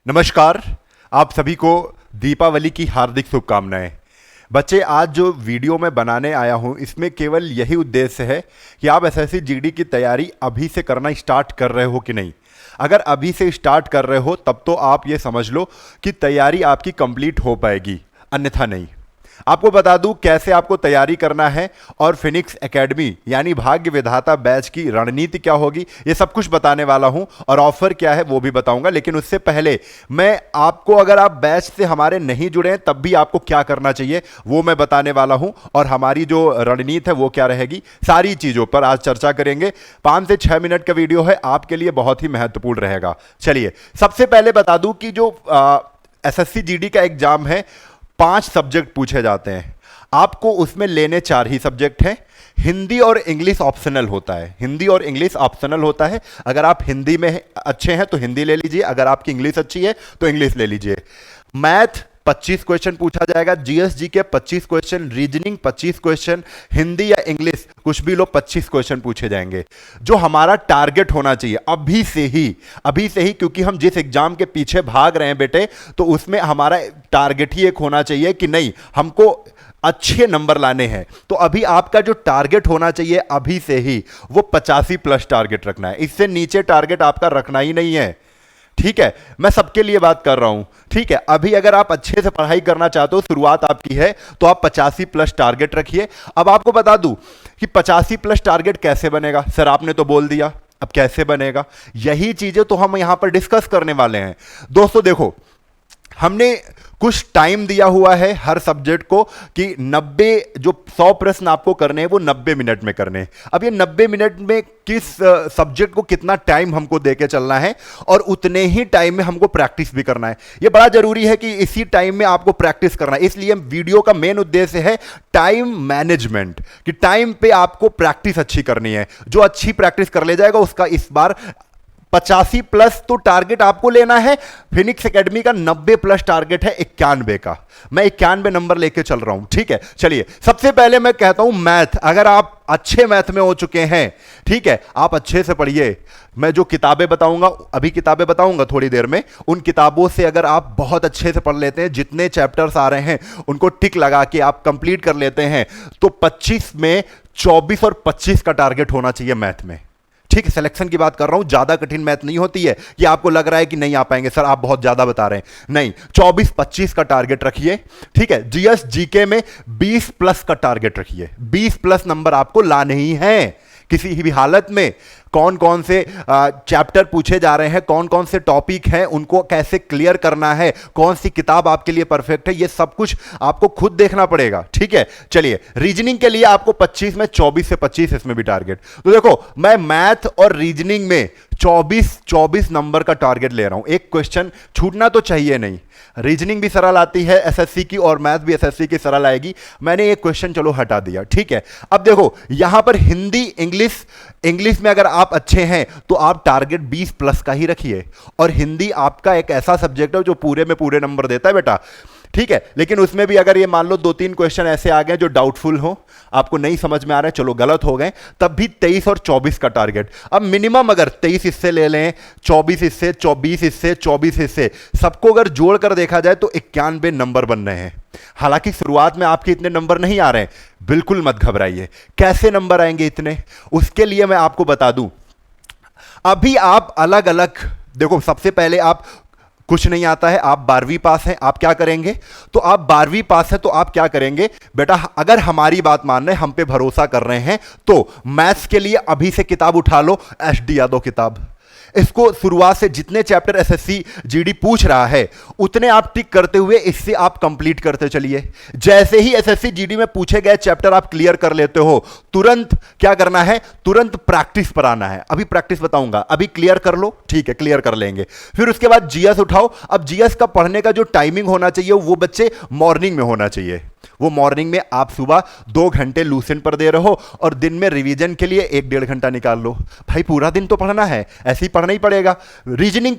नमस्कार। आप सभी को दीपावली की हार्दिक शुभकामनाएं। बच्चे, आज जो वीडियो मैं बनाने आया हूं इसमें केवल यही उद्देश्य है कि आप एसएससी जीडी की तैयारी अभी से करना स्टार्ट कर रहे हो कि नहीं। अगर अभी से स्टार्ट कर रहे हो तब तो आप ये समझ लो कि तैयारी आपकी कंप्लीट हो पाएगी, अन्यथा नहीं। आपको बता दूं कैसे आपको तैयारी करना है और फिनिक्स एकेडमी यानी भाग्य विधाता बैच की रणनीति क्या होगी, ये सब कुछ बताने वाला हूं और ऑफर क्या है वो भी बताऊंगा। लेकिन उससे पहले मैं आपको, अगर आप बैच से हमारे नहीं जुड़े हैं तब भी आपको क्या करना चाहिए वो मैं बताने वाला हूं और हमारी जो रणनीति है वो क्या रहेगी, सारी चीज़ों पर आज चर्चा करेंगे। 5 से 6 मिनट का वीडियो है, आपके लिए बहुत ही महत्वपूर्ण रहेगा। चलिए, सबसे पहले बता दूं कि जो एसएससी जीडी का एग्जाम है 5 सब्जेक्ट पूछे जाते हैं। आपको उसमें लेने 4 ही सब्जेक्ट हैं। हिंदी और इंग्लिश ऑप्शनल होता है। हिंदी और इंग्लिश ऑप्शनल होता है। अगर आप हिंदी में अच्छे हैं तो हिंदी ले लीजिए, अगर आपकी इंग्लिश अच्छी है तो इंग्लिश ले लीजिए। मैथ 25 क्वेश्चन पूछा जाएगा, जीएस के 25 क्वेश्चन, रीजनिंग 25 क्वेश्चन, हिंदी या इंग्लिश कुछ भी लो 25 क्वेश्चन पूछे जाएंगे। जो हमारा टारगेट होना चाहिए अभी से ही, क्योंकि हम जिस एग्जाम के पीछे भाग रहे हैं बेटे, तो उसमें हमारा टारगेट ही एक होना चाहिए कि नहीं, हमको अच्छे नंबर लाने हैं। तो अभी आपका जो टारगेट होना चाहिए अभी से ही वो 85 प्लस टारगेट रखना है। इससे नीचे टारगेट आपका रखना ही नहीं है, ठीक है। मैं सबके लिए बात कर रहा हूं, ठीक है। अभी अगर आप अच्छे से पढ़ाई करना चाहते हो, शुरुआत आपकी है, तो आप 85 प्लस टारगेट रखिए। अब आपको बता दूं कि 85 प्लस टारगेट कैसे बनेगा। सर आपने तो बोल दिया, अब कैसे बनेगा, यही चीजें तो हम यहां पर डिस्कस करने वाले हैं। दोस्तों देखो, हमने कुछ टाइम दिया हुआ है हर सब्जेक्ट को कि 100 प्रश्न आपको करने हैं वो 90 मिनट में करने हैं। अब ये 90 मिनट में किस सब्जेक्ट को कितना टाइम हमको देके चलना है और उतने ही टाइम में हमको प्रैक्टिस भी करना है। ये बड़ा जरूरी है कि इसी टाइम में आपको प्रैक्टिस करना है। इसलिए वीडियो का मेन उद्देश्य है टाइम मैनेजमेंट, कि टाइम पे आपको प्रैक्टिस अच्छी करनी है। जो अच्छी प्रैक्टिस कर ले जाएगा उसका इस बार 85 प्लस तो टारगेट आपको लेना है। फिनिक्स एकेडमी का 90 प्लस टारगेट है 91 का। मैं 91 नंबर लेके चल रहा हूं, ठीक है। चलिए, सबसे पहले मैं कहता हूं मैथ। अगर आप अच्छे मैथ में हो चुके हैं, ठीक है, आप अच्छे से पढ़िए। मैं जो किताबें बताऊंगा, अभी किताबें बताऊंगा थोड़ी देर में, उन किताबों से अगर आप बहुत अच्छे से पढ़ लेते हैं, जितने चैप्टर्स आ रहे हैं उनको टिक लगा के आप कंप्लीट कर लेते हैं, तो 25 में 24 और 25 का टारगेट होना चाहिए मैथ में, ठीक है। सिलेक्शन की बात कर रहा हूं, ज्यादा कठिन मैथ नहीं होती है कि आपको लग रहा है कि नहीं आ पाएंगे सर, आप बहुत ज्यादा बता रहे हैं। नहीं, 24-25 का टारगेट रखिए, ठीक है। जीएस जीके में 20 प्लस का टारगेट रखिए। 20 प्लस नंबर आपको लाने ही हैं किसी भी हालत में। कौन कौन से चैप्टर पूछे जा रहे हैं, कौन कौन से टॉपिक हैं, उनको कैसे क्लियर करना है, कौन सी किताब आपके लिए परफेक्ट है, ये सब कुछ आपको खुद देखना पड़ेगा, ठीक है। चलिए, रीजनिंग के लिए आपको 25 में 24 से 25 इसमें भी टारगेट। तो देखो, मैं मैथ और रीजनिंग में 24 नंबर का टारगेट ले रहा हूं। एक क्वेश्चन छूटना तो चाहिए नहीं। रीजनिंग भी सरल आती है एसएससी की और मैथ भी एसएससी की सरल आएगी। मैंने एक क्वेश्चन चलो हटा दिया, ठीक है। अब देखो, यहां पर हिंदी इंग्लिश में अगर आप अच्छे हैं तो आप टारगेट 20 प्लस का ही रखिए। और हिंदी आपका एक ऐसा सब्जेक्ट है जो पूरे में पूरे नंबर देता है बेटा, ठीक है। लेकिन उसमें भी अगर ये मान लो 2-3 क्वेश्चन ऐसे आ गए जो डाउटफुल हो, आपको नहीं समझ में आ रहे, चलो गलत हो गए, तब भी 23 और 24 का टारगेट। अब मिनिमम अगर 23 इससे ले लें, 24 इससे, 24 इससे, 24 इससे, सबको अगर जोड़ कर देखा जाए तो 91 नंबर बन रहे हैं। हालांकि शुरुआत में आपके इतने नंबर नहीं आ रहे हैं, बिल्कुल मत घबराइए। कैसे नंबर आएंगे इतने, उसके लिए मैं आपको बता दूं। अभी आप अलग अलग देखो, सबसे पहले आप कुछ नहीं आता है, आप 12वीं पास हैं, आप क्या करेंगे, तो आप 12वीं पास है तो आप क्या करेंगे बेटा, अगर हमारी बात मान रहे हैं, हम पे भरोसा कर रहे हैं, तो मैथ्स के लिए अभी से किताब उठा लो, एसडी यादव किताब। इसको शुरुआत से जितने चैप्टर एसएससी जीडी पूछ रहा है उतने आप टिक करते हुए इससे आप कंप्लीट करते चलिए। जैसे ही एसएससी जीडी में पूछे गए चैप्टर आप क्लियर कर लेते हो, तुरंत क्या करना है, तुरंत प्रैक्टिस पर आना है। अभी प्रैक्टिस बताऊंगा, अभी क्लियर कर लो, ठीक है, क्लियर कर लेंगे। फिर उसके बाद जीएस उठाओ। अब जीएस का पढ़ने का जो टाइमिंग होना चाहिए वो बच्चे मॉर्निंग में होना चाहिए। वो मॉर्निंग में आप सुबह 2 घंटे लूसेंट पर दे रहे हो और दिन में रिवीजन के लिए 1-1.5 घंटा निकाल लो। भाई पूरा दिन तो पढ़ना है, ऐसे ही पढ़ना ही पड़ेगा। रीजनिंग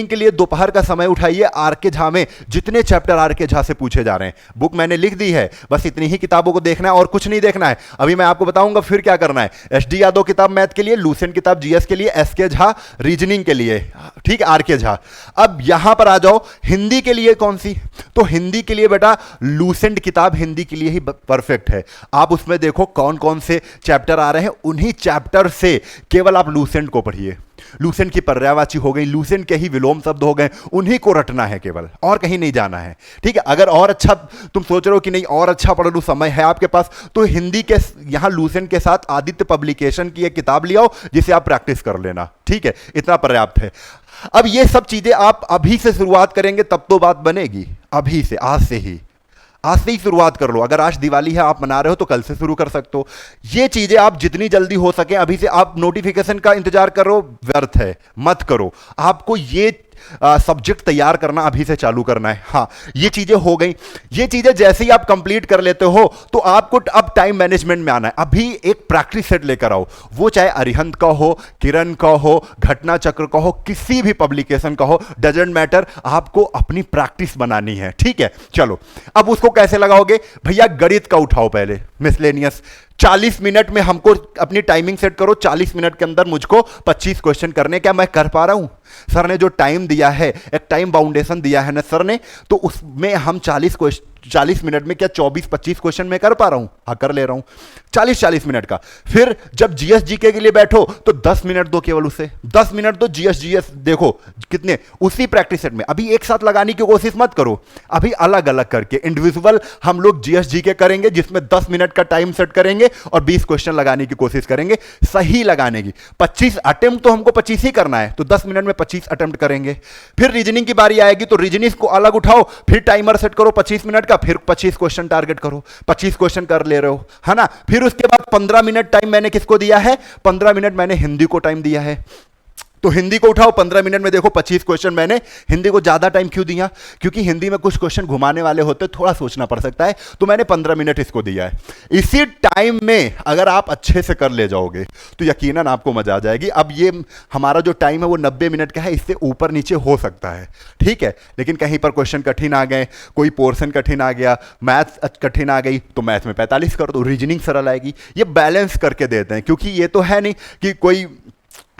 के लिए दोपहर का समय उठाइए। आर के झा में जितने चैप्टर आर के झा से पूछे जा रहे हैं, बुक मैंने लिख दी है, बस इतनी ही किताबों को देखना है और कुछ नहीं देखना है। अभी मैं आपको बताऊंगा फिर क्या करना है। एसडी यादव किताब मैथ के लिए, लूसेंट किताब जीएस के लिए, एस के झा रीजनिंग के लिए, ठीक है, आर के झा। अब यहां पर आ जाओ, हिंदी के लिए कौन सी? तो हिंदी के लिए बेटा लूसेंट किताब हिंदी के लिए ही परफेक्ट है। आप उसमें देखो कौन कौन से चैप्टर आ रहे हैं, उन्हीं चैप्टर से केवल आप लूसेंट को पढ़िए। लूसेंट की पर्यायवाची हो गई, लूसेंट के ही विलोम शब्द हो गए, उन्हीं को रटना है केवल, और कहीं नहीं जाना है। ठीक है, अगर और अच्छा तुम सोच रहे हो कि नहीं और अच्छा पढ़ लूं, समय है आपके पास, तो हिंदी के यहां लूसेंट के साथ आदित्य पब्लिकेशन की एक किताब ले आओ, जिसे आप प्रैक्टिस कर लेना। ठीक है, इतना पर्याप्त है। अब ये सब चीजें आप अभी से शुरुआत करेंगे तब तो बात बनेगी। अभी से, आज से ही शुरुआत कर लो। अगर आज दिवाली है, आप मना रहे हो, तो कल से शुरू कर सकते हो। ये चीजें आप जितनी जल्दी हो सके अभी से, आप नोटिफिकेशन का इंतजार करो, व्यर्थ है, मत करो। आपको ये सब्जेक्ट तैयार करना अभी से चालू करना है। हाँ, ये चीजें हो गई। ये चीजें जैसे ही आप कंप्लीट कर लेते हो तो आपको अब टाइम मैनेजमेंट में आना है। अभी एक प्रैक्टिस सेट लेकर आओ, वो चाहे अरिहंत का हो, किरण का हो, घटना चक्र का हो, किसी भी पब्लिकेशन का हो, डजंट मैटर, आपको अपनी प्रैक्टिस बनानी है। ठीक है, चलो अब उसको कैसे लगाओगे भैया? गणित का उठाओ पहले, मिसलेनियस। 40 मिनट में हमको अपनी टाइमिंग सेट करो, 40 मिनट के अंदर मुझको 25 क्वेश्चन करने। क्या मैं कर पा रहा हूं? सर ने जो टाइम दिया है, एक टाइम बाउंडेशन दिया है ना सर ने, तो उसमें हम 40 मिनट में क्या 24-25 क्वेश्चन में कर पा रहा हूं? हाँ, कर ले रहा हूं। 40 मिनट का। फिर जब जीएस जीके के लिए बैठो तो 10 मिनट दो, केवल उसे 10 मिनट दो। जीएस देखो कितने, उसी प्रैक्टिस सेट में। अभी एक साथ लगाने की कोशिश मत करो, अभी अलग अलग करके इंडिविजुअल हम लोग जीएस जीके करेंगे, जिसमें 10 मिनट का टाइम सेट करेंगे और 20 क्वेश्चन लगाने की कोशिश करेंगे, सही लगाने की। 25 अटेम्प्ट तो हमको 25 ही करना है, तो 10 मिनट में 25 अटेम्प्ट करेंगे। फिर रीजनिंग की बारी आएगी तो रीजनिंग को अलग उठाओ, फिर टाइमर सेट करो 25 मिनट का, फिर 25 क्वेश्चन टारगेट करो। 25 क्वेश्चन कर ले रहे हो, है ना? फिर उसके बाद 15 मिनट टाइम मैंने किसको दिया है? 15 मिनट मैंने हिंदी को टाइम दिया है, तो हिंदी को उठाओ। 15 मिनट में देखो 25 क्वेश्चन मैंने हिंदी को ज्यादा टाइम क्यों दिया? क्योंकि हिंदी में कुछ क्वेश्चन घुमाने वाले होते, थोड़ा सोचना पड़ सकता है, तो मैंने 15 मिनट इसको दिया है। इसी टाइम में अगर आप अच्छे से कर ले जाओगे तो यकीनन आपको मजा आ जाएगी। अब ये हमारा जो टाइम है वो 90 मिनट का है, इससे ऊपर नीचे हो सकता है, ठीक है? लेकिन कहीं पर क्वेश्चन कठिन आ गए, कोई पोर्शन कठिन आ गया, मैथ कठिन आ गई, तो मैथ में 45 कर दो, रीजनिंग सरल आएगी। ये बैलेंस करके देते हैं, क्योंकि ये तो है नहीं कि कोई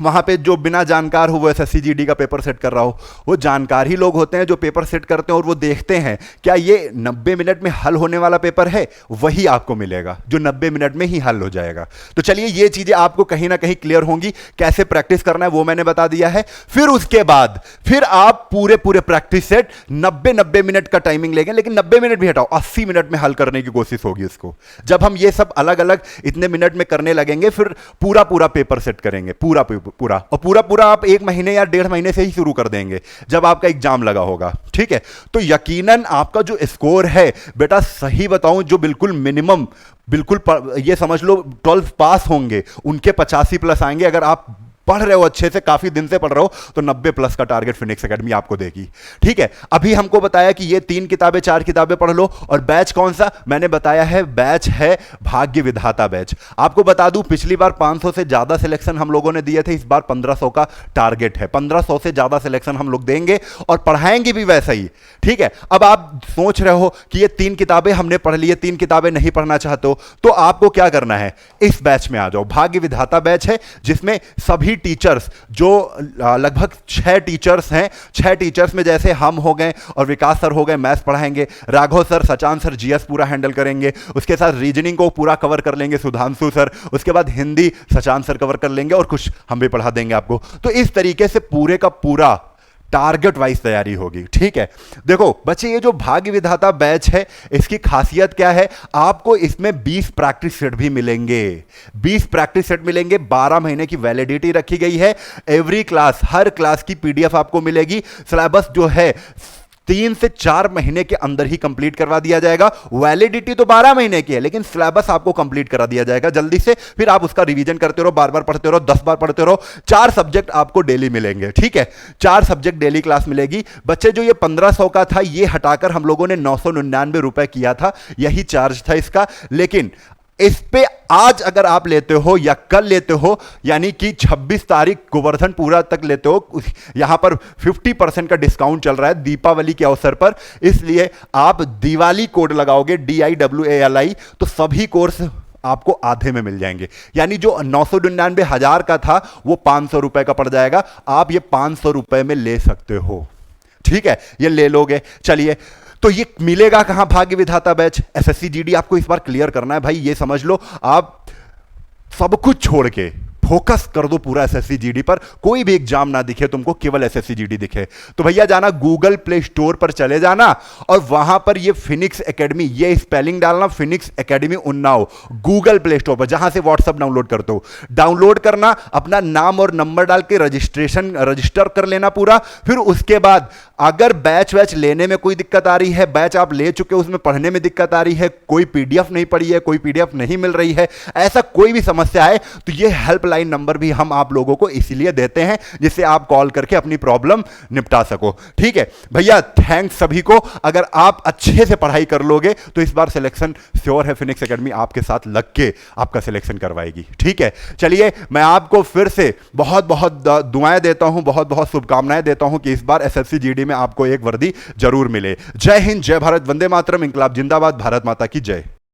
वहाँ पे जो बिना जानकार हो वो एसएससी जीडी का पेपर सेट कर रहा हो। वो जानकार ही लोग होते हैं जो पेपर सेट करते हैं और वो देखते हैं क्या ये 90 मिनट में हल होने वाला पेपर है, वही आपको मिलेगा जो 90 मिनट में ही हल हो जाएगा। तो चलिए, ये चीज़ें आपको कहीं ना कहीं क्लियर होंगी। कैसे प्रैक्टिस करना है वो मैंने बता दिया है। फिर उसके बाद फिर आप पूरे प्रैक्टिस सेट 90 मिनट का टाइमिंग लेंगे, लेकिन 90 मिनट भी हटाओ, 80 मिनट में हल करने की कोशिश होगी इसको। जब हम ये सब अलग अलग इतने मिनट में करने लगेंगे, फिर पूरा पेपर सेट करेंगे, पूरा आप 1 महीने या 1.5 महीने से ही शुरू कर देंगे जब आपका एग्जाम लगा होगा। ठीक है, तो यकीनन आपका जो स्कोर है बेटा, सही बताऊं, जो बिल्कुल मिनिमम, बिल्कुल ये समझ लो 12 पास होंगे उनके 85 प्लस आएंगे। अगर आप पढ़ रहे हो अच्छे से, काफी दिन से पढ़ रहे हो, तो 90 प्लस का टारगेट फिनिक्स एकेडमी आपको देगी। ठीक है, अभी हमको बताया कि ये 3 किताबें 4 किताबें पढ़ लो। और बैच कौन सा मैंने बताया है? बैच है भाग्य विधाता बैच। आपको बता दूं, पिछली बार 500 से ज्यादा सिलेक्शन हम लोगों ने दिए थे, इस बार 1500 का टारगेट है। 1500 से ज्यादा सिलेक्शन हम लोग देंगे और पढ़ाएंगे भी वैसा ही। ठीक है, अब आप सोच रहे हो कि ये 3 किताबें हमने पढ़ ली है, 3 किताबें नहीं पढ़ना चाहते हो, तो आपको क्या करना है? इस बैच में आ जाओ। भाग्य विधाता बैच है, जिसमें सभी टीचर्स, जो लगभग 6 टीचर्स हैं, 6 टीचर्स में जैसे हम हो गए और विकास सर हो गए, मैथ्स पढ़ाएंगे, Raghav sir, Sachan sir GS पूरा हैंडल करेंगे, उसके साथ रीजनिंग को पूरा कवर कर लेंगे सुधांशु सर, उसके बाद हिंदी सचान सर कवर कर लेंगे और कुछ हम भी पढ़ा देंगे आपको। तो इस तरीके से पूरे का पूरा टारगेट वाइज तैयारी होगी। ठीक है, देखो बच्चे, ये जो भाग्य विधाता बैच है, इसकी खासियत क्या है? आपको इसमें 20 प्रैक्टिस सेट भी मिलेंगे। 20 प्रैक्टिस सेट मिलेंगे, 12 महीने की वैलिडिटी रखी गई है। एवरी क्लास, हर क्लास की पीडीएफ आपको मिलेगी। सिलेबस जो है 3 से 4 महीने के अंदर ही कंप्लीट करवा दिया जाएगा। वैलिडिटी तो 12 महीने की है, लेकिन सिलेबस आपको कंप्लीट करा दिया जाएगा जल्दी से। फिर आप उसका रिवीजन करते रहो, बार बार पढ़ते रहो, 10 बार पढ़ते रहो। 4 सब्जेक्ट आपको डेली मिलेंगे। ठीक है, 4 सब्जेक्ट डेली क्लास मिलेगी। बच्चे, जो ये 1500 का था, ये हटाकर हम लोगों ने 999 रुपए किया था, यही चार्ज था इसका। लेकिन इस पे आज अगर आप लेते हो या कल लेते हो, यानी कि 26 तारीख गोवर्धनपुरा तक लेते हो, यहां पर 50% का डिस्काउंट चल रहा है दीपावली के अवसर पर। इसलिए आप दिवाली कोड लगाओगे DIWALI, तो सभी कोर्स आपको आधे में मिल जाएंगे। यानी जो 999,000 का था वो 500 रुपए का पड़ जाएगा। आप ये 500 रुपए में ले सकते हो। ठीक है, ये ले लोगे। चलिए, तो ये मिलेगा कहां? भाग्य विधाता बैच। एसएससी जीडी आपको इस बार क्लियर करना है भाई, ये समझ लो। आप सब कुछ छोड़ के फोकस कर दो पूरा एसएससी जीडी पर। कोई भी एग्जाम ना दिखे तुमको, केवल एसएससी जीडी दिखे। तो भैया जाना, गूगल प्ले स्टोर पर चले जाना और वहां पर ये फिनिक्स एकेडमी, ये स्पेलिंग डालना, Phoenix academy Unnao, Google play store पर, जहां से व्हाट्सएप डाउनलोड करते हो। डाउनलोड करना, अपना नाम और नंबर डाल के रजिस्टर कर लेना पूरा। फिर उसके बाद अगर बैच वैच लेने में कोई दिक्कत आ रही है, बैच आप ले चुके हो उसमें पढ़ने में दिक्कत आ रही है, कोई पीडीएफ नहीं पढ़ी है, कोई पीडीएफ नहीं मिल रही है, ऐसा कोई भी समस्या है, तो ये हेल्पलाइन नंबर भी हम आप लोगों को इसलिए देते हैं जिससे आप कॉल करके अपनी प्रॉब्लम निपटा सको। ठीक है भैया, थैंक्स सभी को। अगर आप अच्छे से पढ़ाई कर लोगे तो इस बार सिलेक्शन श्योर है, फिनिक्स एकेडमी आपके साथ लग के आपका सिलेक्शन करवाएगी। ठीक है, चलिए मैं आपको फिर से बहुत बहुत दुआएं देता हूं, बहुत बहुत शुभकामनाएं देता हूं कि इस बार एसएससी जीडी में आपको एक वर्दी जरूर मिले। जय हिंद, जय भारत, वंदे मातरम, इंकलाब जिंदाबाद, भारत माता की जय।